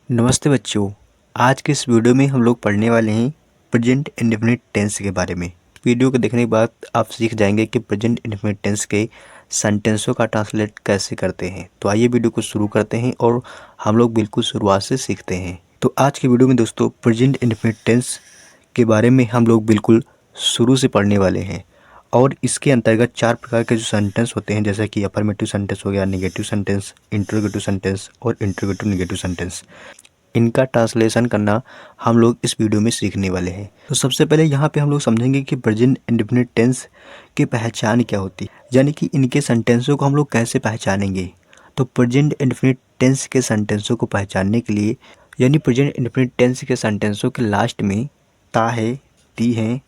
नमस्ते बच्चों। आज के इस वीडियो में हम लोग पढ़ने वाले हैं प्रेजेंट इंडेफिनिट टेंस के बारे में। वीडियो को देखने के बाद आप सीख जाएंगे कि प्रेजेंट इंडेफिनिट टेंस के सेंटेंसों का ट्रांसलेट कैसे करते हैं। तो आइए वीडियो को शुरू करते हैं और हम लोग बिल्कुल शुरुआत से सीखते हैं। तो आज की वीडियो में दोस्तों प्रेजेंट इंडेफिनिट टेंस के बारे में हम लोग बिल्कुल शुरू से पढ़ने वाले हैं और इसके अंतर्गत 4 प्रकार के जो सेंटेंस होते हैं, जैसे कि अफर्मेटिव सेंटेंस हो गया, नेगेटिव सेंटेंस, इंटरोगेटिव सेंटेंस और इंटरोगेटिव नेगेटिव सेंटेंस, इनका ट्रांसलेशन करना हम लोग इस वीडियो में सीखने वाले हैं। तो सबसे पहले यहाँ पे हम लोग समझेंगे कि प्रेजेंट इंडेफिनिट टेंस की पहचान क्या होती है, यानी कि इनके सेंटेंसों को हम लोग कैसे पहचानेंगे। तो प्रेजेंट इंडेफिनिट टेंस के सेंटेंसों को पहचानने के लिए, यानी प्रेजेंट इंडेफिनिट टेंस के सेंटेंसों के लास्ट में ता है, ती है,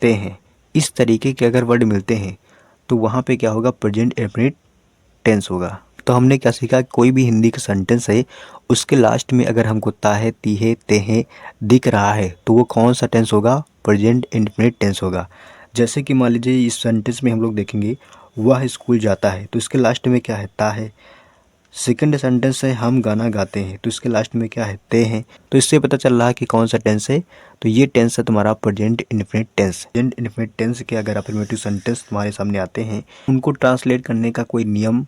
ते हैं, इस तरीके के अगर वर्ड मिलते हैं तो वहाँ पे क्या होगा, प्रेजेंट इंडेफिनिट टेंस होगा। तो हमने क्या सीखा, कोई भी हिंदी का सेंटेंस है उसके लास्ट में अगर हमको ता है, ती है, ते है दिख रहा है तो वो कौन सा टेंस होगा, प्रेजेंट इंडेफिनिट टेंस होगा। जैसे कि मान लीजिए इस सेंटेंस में हम लोग देखेंगे वह स्कूल जाता है, तो इसके लास्ट में क्या है, ता है। सेकंड सेंटेंस है हम गाना गाते हैं, तो इसके लास्ट में क्या है, ते हैं। तो इससे पता चल रहा है कि कौन सा टेंस है, तो ये टेंस है तुम्हारा present indefinite tense. Present indefinite tense के अगर अफर्मेटिव सेंटेंस तुम्हारे सामने आते हैं, उनको ट्रांसलेट करने का कोई नियम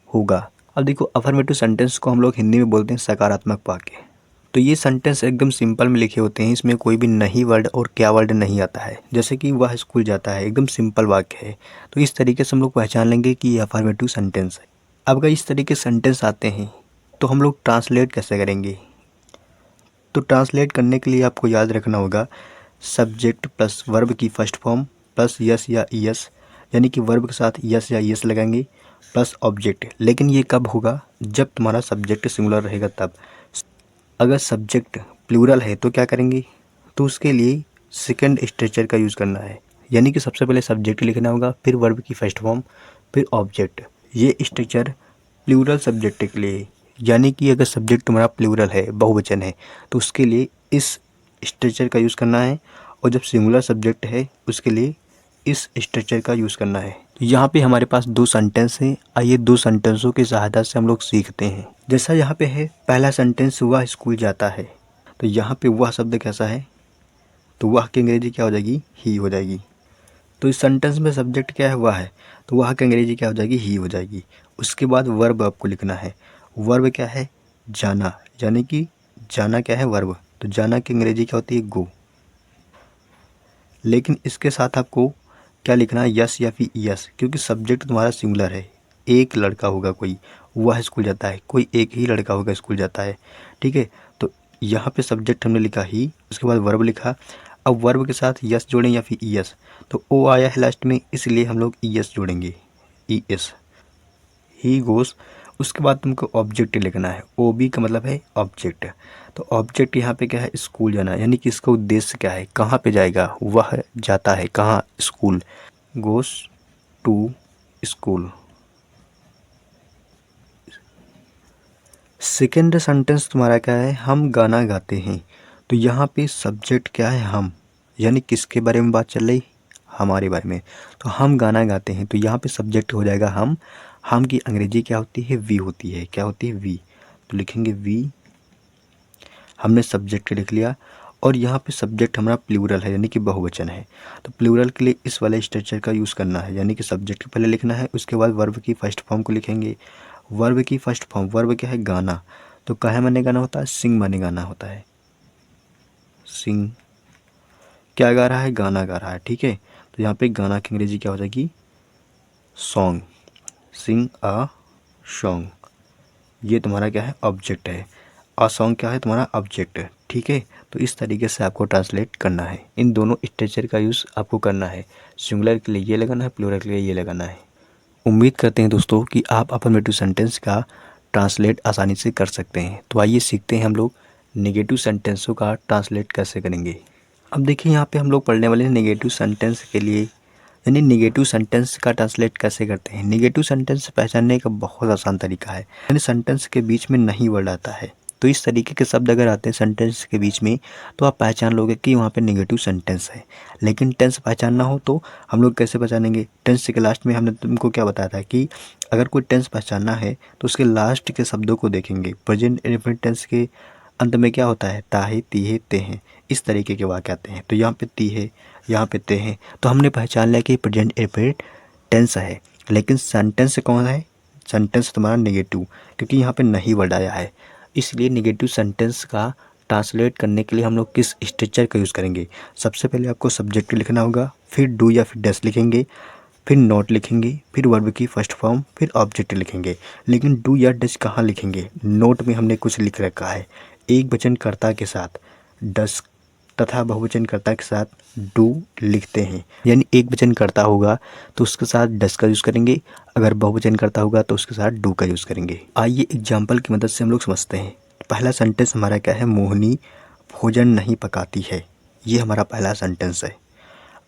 होगा। अब देखो, अफर्मेटिव सेंटेंस को हम लोग हिंदी में बोलते हैं सकारात्मक वाक्य। तो ये सेंटेंस एकदम सिंपल में लिखे होते हैं, इसमें कोई भी नहीं वर्ड और क्या वर्ड नहीं आता है। जैसे कि वह स्कूल जाता है, एकदम सिंपल वाक्य है। तो इस तरीके से हम लोग पहचान लेंगे कि ये अफर्मेटिव सेंटेंस है। अब अगर इस तरीके सेंटेंस आते हैं तो हम लोग ट्रांसलेट कैसे करेंगे। तो ट्रांसलेट करने के लिए आपको याद रखना होगा सब्जेक्ट प्लस वर्ब की फर्स्ट फॉर्म प्लस यस या ईएस, यानी कि वर्ब के साथ यस या ईएस लगाएंगे प्लस ऑब्जेक्ट। लेकिन ये कब होगा, जब तुम्हारा सब्जेक्ट सिंगुलर रहेगा तब। अगर सब्जेक्ट प्लूरल है तो क्या करेंगे, तो उसके लिए सेकंड स्ट्रक्चर का यूज़ करना है, यानी कि सबसे पहले सब्जेक्ट लिखना होगा, फिर वर्ब की फर्स्ट फॉर्म, फिर ऑब्जेक्ट। ये स्ट्रक्चर प्लूरल सब्जेक्ट के लिए, यानी कि अगर सब्जेक्ट तुम्हारा प्लूरल है, बहुवचन है, तो उसके लिए इस स्ट्रक्चर का यूज़ करना है। और जब सिंगुलर सब्जेक्ट है उसके लिए इस स्ट्रक्चर का यूज़ करना है। तो यहाँ पे हमारे पास 2 सेंटेंस हैं। आइए 2 सेंटेंसों की सहायता से हम लोग सीखते हैं। जैसा यहाँ पे है पहला सेंटेंस, वह स्कूल जाता है। तो यहाँ पे वह शब्द कैसा है, तो वह की अंग्रेजी क्या हो जाएगी, ही हो जाएगी। तो इस सेंटेंस में सब्जेक्ट क्या है, वह है, तो वह की अंग्रेजी क्या हो जाएगी, ही हो जाएगी। उसके बाद वर्ब आपको लिखना है। वर्ब क्या है, जाना, यानी कि जाना क्या है, वर्ब। तो जाना की अंग्रेजी क्या होती है, गो। लेकिन इसके साथ आपको क्या लिखना है, यस या फिर यस, क्योंकि सब्जेक्ट तुम्हारा सिंगुलर है। एक लड़का होगा कोई, वह स्कूल जाता है, कोई एक ही लड़का होगा स्कूल जाता है, ठीक है। तो यहाँ पे सब्जेक्ट हमने लिखा ही, उसके बाद वर्ब लिखा। अब वर्ब के साथ यस जोड़ें या फिर ईएस, तो ओ आया है लास्ट में, इसलिए हम लोग ईएस जोड़ेंगे, ईएस, ही गोस। उसके बाद तुमको ऑब्जेक्ट लिखना है, ओ बी का मतलब है ऑब्जेक्ट। तो ऑब्जेक्ट यहाँ पे क्या है, स्कूल जाना, यानी कि इसका उद्देश्य क्या है, कहाँ पे जाएगा, वह जाता है कहाँ, school, goes to school. Second sentence तुम्हारा क्या है, हम गाना गाते हैं। तो यहाँ पे सब्जेक्ट क्या है, हम, यानी किसके बारे में बात चल रही, हमारे बारे में। तो हम गाना गाते हैं, तो यहाँ पे सब्जेक्ट हो जाएगा हम। हम की अंग्रेजी क्या होती है, वी होती है, क्या होती है, वी। तो लिखेंगे वी, हमने सब्जेक्ट लिख लिया। और यहाँ पे सब्जेक्ट हमारा प्लूरल है, यानी कि बहुवचन है। तो प्लूरल के लिए इस वाले स्ट्रक्चर का यूज़ करना है, यानी कि सब्जेक्ट पहले लिखना है, उसके बाद वर्ब की फर्स्ट फॉर्म को लिखेंगे। वर्ब की फर्स्ट फॉर्म, वर्ब क्या है, गाना। तो काहे माने गाना होता है, सिंग माने गाना होता है, सिंग। क्या गा रहा है, गाना गा रहा है, ठीक है। तो यहाँ पे गाना की अंग्रेजी क्या हो जाएगी, सॉन्ग, सिंग अ सॉन्ग। ये तुम्हारा क्या है, ऑब्जेक्ट है। अ सॉन्ग क्या है, तुम्हारा ऑब्जेक्ट है, ठीक है। तो इस तरीके से आपको ट्रांसलेट करना है, इन दोनों स्ट्रक्चर का यूज़ आपको करना है। सिंगुलर के लिए ये लगाना है, प्लूरल के लिए ये लगाना है। उम्मीद करते हैं दोस्तों कि आप अफर्मेटिव सेंटेंस का ट्रांसलेट आसानी से कर सकते हैं। तो आइए सीखते हैं हम लोग नेगेटिव सेंटेंसों का ट्रांसलेट कैसे करेंगे। अब देखिए यहाँ पे हम लोग पढ़ने वाले हैं नेगेटिव सेंटेंस के लिए, यानी नेगेटिव सेंटेंस का ट्रांसलेट कैसे करते हैं। नेगेटिव सेंटेंस पहचानने का बहुत आसान तरीका है, यानी सेंटेंस के बीच में नहीं वर्ड आता है, तो इस तरीके के शब्द अगर आते हैं सेंटेंस के बीच में तो आप पहचान लोगे कि वहाँ पे नेगेटिव सेंटेंस है। लेकिन टेंस पहचानना हो तो हम लोग कैसे पहचानेंगे? टेंस के लास्ट में हमने तुमको क्या बताया था कि अगर कोई टेंस पहचानना है तो उसके लास्ट के शब्दों को देखेंगे। प्रेजेंट इंडेफिनिट टेंस के अंत में क्या होता है? ता है, ती है, ते हैं, इस तरीके के वाक्य आते हैं। तो यहाँ पे ती है, यहाँ पे ते हैं, तो हमने पहचान लिया कि प्रेजेंट इंडेफिनिट टेंस है। लेकिन सेंटेंस कौन है? सेंटेंस तुम्हारा नेगेटिव, क्योंकि यहाँ पे नहीं वर्ड आया है। इसलिए नेगेटिव सेंटेंस का ट्रांसलेट करने के लिए हम लोग किस स्ट्रक्चर का यूज़ करेंगे? सबसे पहले आपको सब्जेक्ट लिखना होगा, फिर डू या फिर डस लिखेंगे, फिर नॉट लिखेंगे, फिर वर्ब की फर्स्ट फॉर्म, फिर ऑब्जेक्ट लिखेंगे। लेकिन डू या डस कहाँ लिखेंगे? नोट में हमने कुछ लिख रखा है, एक वचन कर्ता के साथ डस तथा बहुवचन कर्ता के साथ डू लिखते हैं। यानी एक वचन कर्ता होगा तो उसके साथ डस का यूज़ करेंगे, अगर बहुवचन कर्ता होगा तो उसके साथ डू का यूज़ करेंगे। आइए एग्जाम्पल की मदद से हम लोग समझते हैं। पहला सेंटेंस हमारा क्या है? मोहिनी भोजन नहीं पकाती है। ये हमारा पहला सेंटेंस है।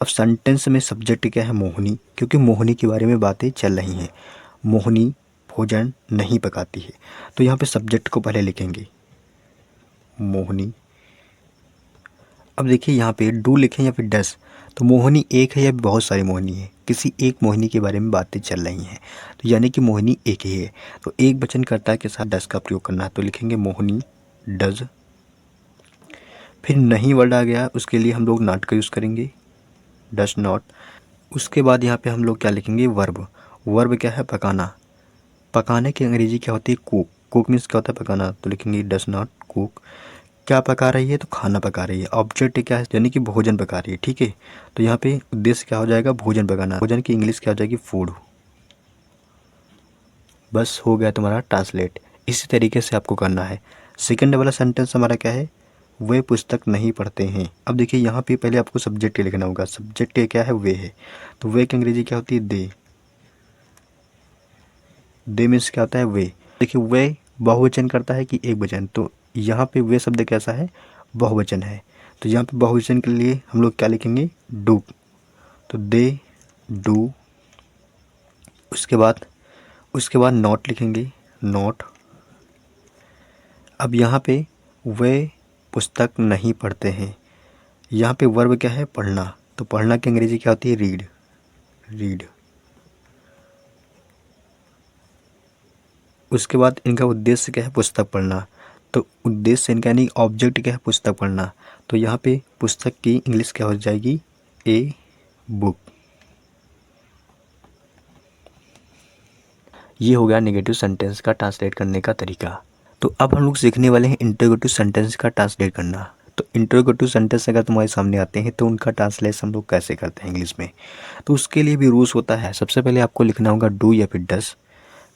अब सेंटेंस में सब्जेक्ट क्या है? मोहिनी, क्योंकि मोहिनी के बारे में बातें चल रही हैं। मोहिनी भोजन नहीं पकाती है, तो यहाँ पे सब्जेक्ट को पहले लिखेंगे, मोहिनी। अब देखिए यहाँ पे डू लिखें या फिर डस, तो मोहिनी एक है या बहुत सारी मोहिनी है? किसी एक मोहिनी के बारे में बातें चल रही हैं, तो यानी कि मोहिनी एक ही है। तो एक वचन कर्ता के साथ डस का प्रयोग करना है, तो लिखेंगे मोहिनी डज। फिर नहीं वर्ड आ गया, उसके लिए हम लोग नॉट का यूज़ करेंगे, डस नॉट। उसके बाद यहाँ पे हम लोग क्या लिखेंगे? वर्ब। वर्ब क्या है? पकाना। पकाने की अंग्रेजी क्या होती है? कुक। कुक मीन्स क्या होता है? पकाना, तो लिखेंगे डस नॉट कुक। क्या पका रही है? तो खाना पका रही है। ऑब्जेक्ट क्या है? यानी कि भोजन पका रही है, ठीक है। तो यहाँ पे उद्देश्य क्या हो जाएगा? भोजन पकाना। भोजन की इंग्लिश क्या हो जाएगी? फूड। बस हो गया तुम्हारा ट्रांसलेट। इसी तरीके से आपको करना है। सेकंड वाला सेंटेंस हमारा क्या है? वे पुस्तक नहीं पढ़ते हैं। अब देखिए यहाँ पे पहले आपको सब्जेक्ट लिखना होगा। सब्जेक्ट क्या है? वे है। तो वे की अंग्रेजी क्या होती है? दे। दे मीन्स क्या होता है? वे। देखिए वे बहुवचन करता है कि एक वचन? तो यहाँ पे वे शब्द कैसा है? बहुवचन है। तो यहाँ पे बहुवचन के लिए हम लोग क्या लिखेंगे? डू। तो दे डू। उसके बाद नॉट लिखेंगे, नॉट। अब यहाँ पे वे पुस्तक नहीं पढ़ते हैं। यहाँ पे वर्ब क्या है? पढ़ना। तो पढ़ना की अंग्रेजी क्या होती है? रीड। रीड। उसके बाद इनका उद्देश्य क्या है? पुस्तक पढ़ना। तो उद्देश्य इनका यानी ऑब्जेक्ट क्या है? पुस्तक पढ़ना। तो यहाँ पे पुस्तक की इंग्लिश क्या हो जाएगी? A book. ये हो गया नेगेटिव सेंटेंस का ट्रांसलेट करने का तरीका। तो अब हम लोग सीखने वाले हैं इंटरोगेटिव सेंटेंस का ट्रांसलेट करना। तो इंटरोगेटिव सेंटेंस अगर तुम्हारे सामने आते हैं तो उनका ट्रांसलेशन हम लोग कैसे करते हैं इंग्लिश में? तो उसके लिए भी रूल्स होता है। सबसे पहले आपको लिखना होगा डू या फिर डस,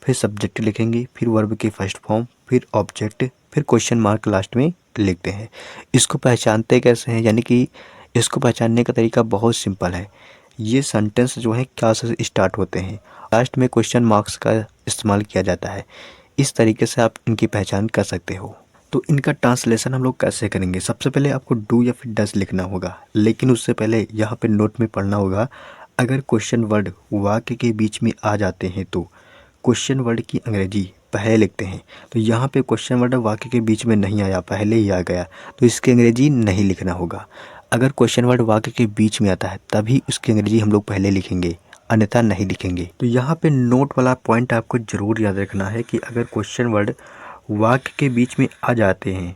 फिर सब्जेक्ट लिखेंगे, फिर वर्ब की फर्स्ट फॉर्म, फिर ऑब्जेक्ट, फिर क्वेश्चन मार्क लास्ट में लिखते हैं। इसको पहचानते कैसे हैं? यानी कि इसको पहचानने का तरीका बहुत सिंपल है। ये सेंटेंस जो है क्या से स्टार्ट होते हैं, लास्ट में क्वेश्चन मार्क्स का इस्तेमाल किया जाता है। इस तरीके से आप इनकी पहचान कर सकते हो। तो इनका ट्रांसलेशन हम लोग कैसे करेंगे? सबसे पहले आपको डू या फिर डस लिखना होगा, लेकिन उससे पहले यहाँ पे नोट में पढ़ना होगा, अगर क्वेश्चन वर्ड वाक्य के बीच में आ जाते हैं तो क्वेश्चन वर्ड की अंग्रेजी पहले लिखते हैं। तो यहाँ पे क्वेश्चन वर्ड वाक्य के बीच में नहीं आया, पहले ही आ गया, तो इसकी अंग्रेजी नहीं लिखना होगा। अगर क्वेश्चन वर्ड वाक्य के बीच में आता है तभी उसकी अंग्रेजी हम लोग पहले लिखेंगे, अन्यथा नहीं लिखेंगे। तो यहाँ पे नोट वाला पॉइंट आपको ज़रूर याद रखना है कि अगर क्वेश्चन वर्ड वाक्य के बीच में आ जाते हैं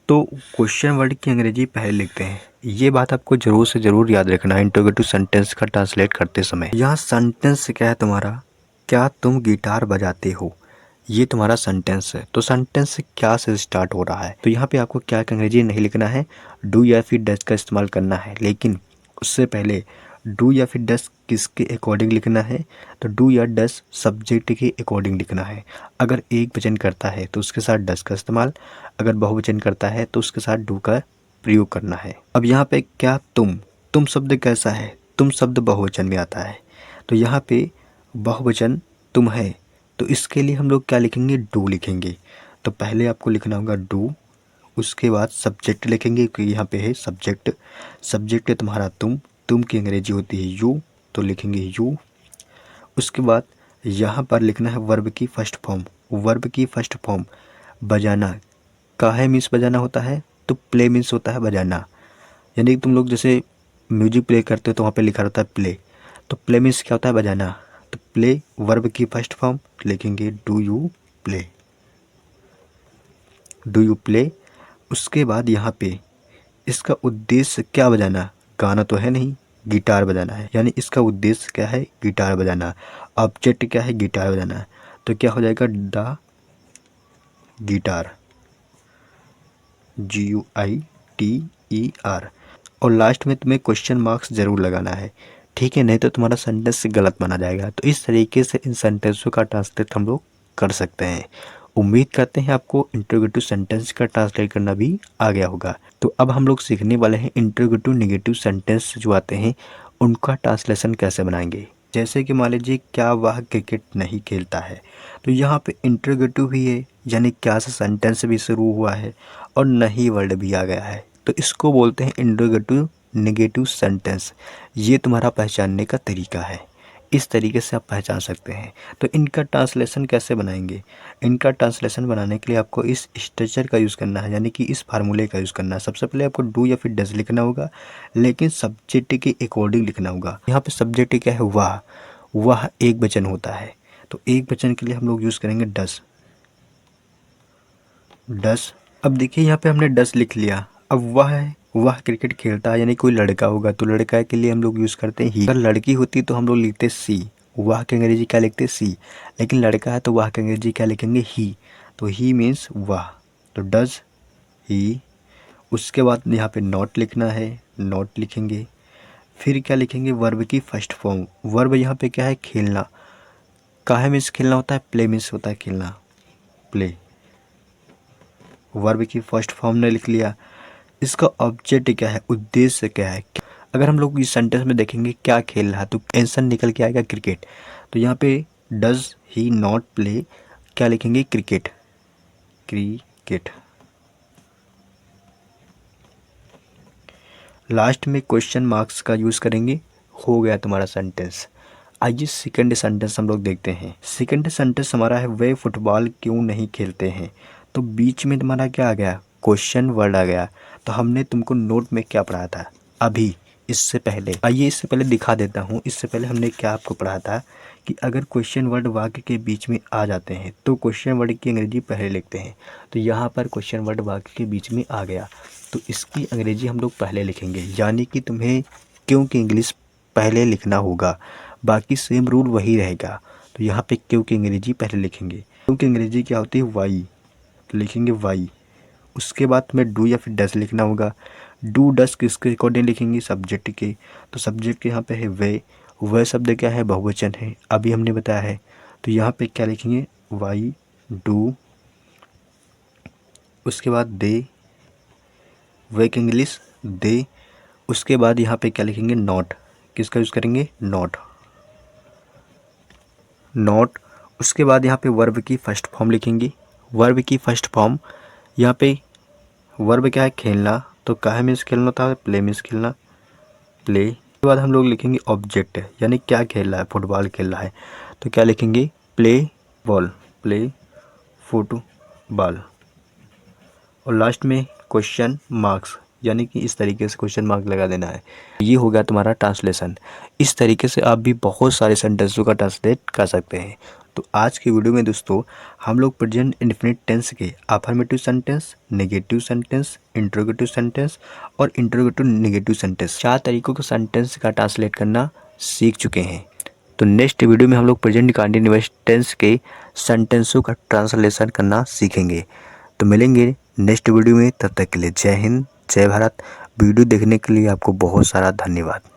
तो क्वेश्चन वर्ड की अंग्रेजी पहले लिखते हैं। ये बात आपको ज़रूर से ज़रूर याद रखना है इंटरोगेटिव सेंटेंस का ट्रांसलेट करते समय। यहाँ सेंटेंस क्या है तुम्हारा? क्या तुम गिटार बजाते हो? ये तुम्हारा सेंटेंस है। तो सेंटेंस क्या से स्टार्ट हो रहा है? तो यहाँ पे आपको क्या की अंग्रेजी नहीं लिखना है, डू या फिर डस का इस्तेमाल करना है। लेकिन उससे पहले डू या फिर डस किसके अकॉर्डिंग लिखना है? तो डू या डस सब्जेक्ट के अकॉर्डिंग लिखना है। अगर एक वचन करता है तो उसके साथ डस का इस्तेमाल, अगर बहुवचन करता है तो उसके साथ डू का प्रयोग करना है। अब यहाँ पे क्या तुम शब्द कैसा है? तुम शब्द बहुवचन में आता है, तो यहाँ पे बहुवचन तुम है, तो इसके लिए हम लोग क्या लिखेंगे? डू लिखेंगे। तो पहले आपको लिखना होगा डू, उसके बाद सब्जेक्ट लिखेंगे क्योंकि यहाँ पे है सब्जेक्ट। सब्जेक्ट है तुम्हारा तुम की अंग्रेजी होती है यू, तो लिखेंगे यू। उसके बाद यहाँ पर लिखना है वर्ब की फर्स्ट फॉर्म। वर्ब की फर्स्ट फॉर्म बजाना, काहे मीन्स बजाना होता है, तो प्ले मीन्स होता है बजाना। यानी कि तुम लोग जैसे म्यूजिक प्ले करते हो तो वहाँ पे लिखा रहता है प्ले, तो प्ले मीन्स क्या होता है बजाना। तो प्ले वर्ब की फर्स्ट फॉर्म लिखेंगे do you play, do you play. उसके बाद यहाँ पे इसका उद्देश्य क्या बजाना, गाना तो है नहीं, गिटार बजाना है। यानी इसका उद्देश्य क्या है, गिटार बजाना। ऑब्जेक्ट क्या है, गिटार बजाना। तो क्या हो जाएगा, द गिटार, GUITER। और लास्ट में तुम्हें क्वेश्चन मार्क्स ज़रूर लगाना है, ठीक है, नहीं तो तुम्हारा सेंटेंस गलत माना जाएगा। तो इस तरीके से इन सेंटेंसों का ट्रांसलेट हम लोग कर सकते हैं। उम्मीद करते हैं आपको इंटरोगेटिव सेंटेंस का ट्रांसलेट करना भी आ गया होगा। तो अब हम लोग सीखने वाले हैं इंटरोगेटिव नेगेटिव सेंटेंस जो आते हैं उनका ट्रांसलेशन कैसे बनाएंगे। जैसे कि मान लीजिए क्या वह क्रिकेट नहीं खेलता है, तो यहाँ पे इंटरोगेटिव भी है, यानी क्या से सेंटेंस भी शुरू हुआ है और नहीं वर्ड भी आ गया है, तो इसको बोलते हैं इंटरोगेटिव नेगेटिव सेंटेंस। ये तुम्हारा पहचानने का तरीका है, इस तरीके से आप पहचान सकते हैं। तो इनका ट्रांसलेशन कैसे बनाएंगे, इनका ट्रांसलेशन बनाने के लिए आपको इस स्ट्रक्चर का यूज़ करना है, यानी कि इस फार्मूले का यूज़ करना है। सबसे पहले आपको डू या फिर डज लिखना होगा, लेकिन सब्जेक्ट के अकॉर्डिंग लिखना होगा। यहाँ पे सब्जेक्ट क्या है, वह, वह एक वचन होता है, तो एक वचन के लिए हम लोग यूज़ करेंगे डज, डज। अब देखिए यहाँ पे हमने डज लिख लिया। अब वह है, वह क्रिकेट खेलता है, यानी कोई लड़का होगा तो लड़का के लिए हम लोग यूज़ करते हैं ही। अगर लड़की होती तो हम लोग लिखते सी, वह के अंग्रेजी क्या लिखते सी, लेकिन लड़का है तो वह के अंग्रेजी क्या लिखेंगे ही, तो ही मीन्स वह, तो डज ही। उसके बाद यहाँ पे नॉट लिखना है, नॉट लिखेंगे। फिर क्या लिखेंगे, वर्ब की फर्स्ट फॉर्म। वर्ब यहाँ पे क्या है, खेलना। काहे मीन्स खेलना होता है, प्ले मीन्स होता है खेलना, प्ले। वर्ब की फर्स्ट फॉर्म ने लिख लिया। इसका ऑब्जेक्ट क्या है, उद्देश्य क्या है। अगर हम लोग इस सेंटेंस में देखेंगे क्या खेल रहा है, तो आंसर निकल के आएगा क्रिकेट। तो यहाँ पे डज ही नॉट प्ले, क्या लिखेंगे, क्रिकेट, क्रिकेट। लास्ट में क्वेश्चन मार्क्स का यूज़ करेंगे, हो गया तुम्हारा सेंटेंस। आइए सेकंड सेंटेंस हम लोग देखते हैं। सेकंड सेंटेंस हमारा है वे फुटबॉल क्यों नहीं खेलते हैं। तो बीच में तुम्हारा क्या आ गया, क्वेश्चन वर्ड आ गया। तो हमने तुमको नोट में क्या पढ़ा था अभी, इससे पहले, आइए इससे पहले दिखा देता हूँ। इससे पहले हमने क्या आपको पढ़ा था कि अगर क्वेश्चन वर्ड वाक्य के बीच में आ जाते हैं तो क्वेश्चन वर्ड की अंग्रेजी पहले लिखते हैं। तो यहाँ पर क्वेश्चन वर्ड वाक्य के बीच में आ गया तो इसकी अंग्रेजी हम लोग पहले लिखेंगे, यानी कि तुम्हें क्योंकि इंग्लिश पहले लिखना होगा, बाकी सेम रूल वही रहेगा। तो यहाँ पे क्योंकि अंग्रेजी पहले लिखेंगे। क्योंकि अंग्रेजी क्या होती है, वाई, तो लिखेंगे वाई। उसके बाद तुम्हें डू या फिर डस लिखना होगा। डू डस किसके अकॉर्डिंग लिखेंगे, सब्जेक्ट के। तो सब्जेक्ट यहाँ पे है वे, वह शब्द क्या है, बहुवचन है, अभी हमने बताया है। तो यहाँ पे क्या लिखेंगे, वाई डू। उसके बाद दे, वेक इंग्लिश दे। उसके बाद यहाँ पे क्या लिखेंगे, नॉट, किसका यूज़ करेंगे, नॉट, नॉट। उसके बाद यहाँ पे वर्ब की फर्स्ट फॉर्म लिखेंगे। वर्ब की फर्स्ट फॉर्म यहाँ पे वर्ब क्या है, खेलना। तो काहे मीन्स खेलना था, प्ले मीन्स खेलना, प्ले। उसके बाद हम लोग लिखेंगे ऑब्जेक्ट, यानी क्या खेल रहा है, फुटबॉल खेल रहा है। तो क्या लिखेंगे, प्ले बॉल, प्ले फुटबॉल। और लास्ट में क्वेश्चन मार्क्स, यानी कि इस तरीके से क्वेश्चन मार्क लगा देना है। ये हो गया तुम्हारा ट्रांसलेशन। इस तरीके से आप भी बहुत सारे सेंटेंसों का ट्रांसलेट कर सकते हैं। तो आज की वीडियो में दोस्तों हम लोग प्रेजेंट इंडेफिनिट टेंस के affirmative sentence, negative sentence, interrogative sentence और इंटरोगेटिव नेगेटिव सेंटेंस, 4 तरीकों के सेंटेंस का ट्रांसलेट करना सीख चुके हैं। तो नेक्स्ट वीडियो में हम लोग प्रेजेंट कंटिन्यूअस टेंस के सेंटेंसों का ट्रांसलेशन करना सीखेंगे। तो मिलेंगे नेक्स्ट वीडियो में, तब तक के लिए जय हिंद, जय भारत। वीडियो देखने के लिए आपको बहुत सारा धन्यवाद।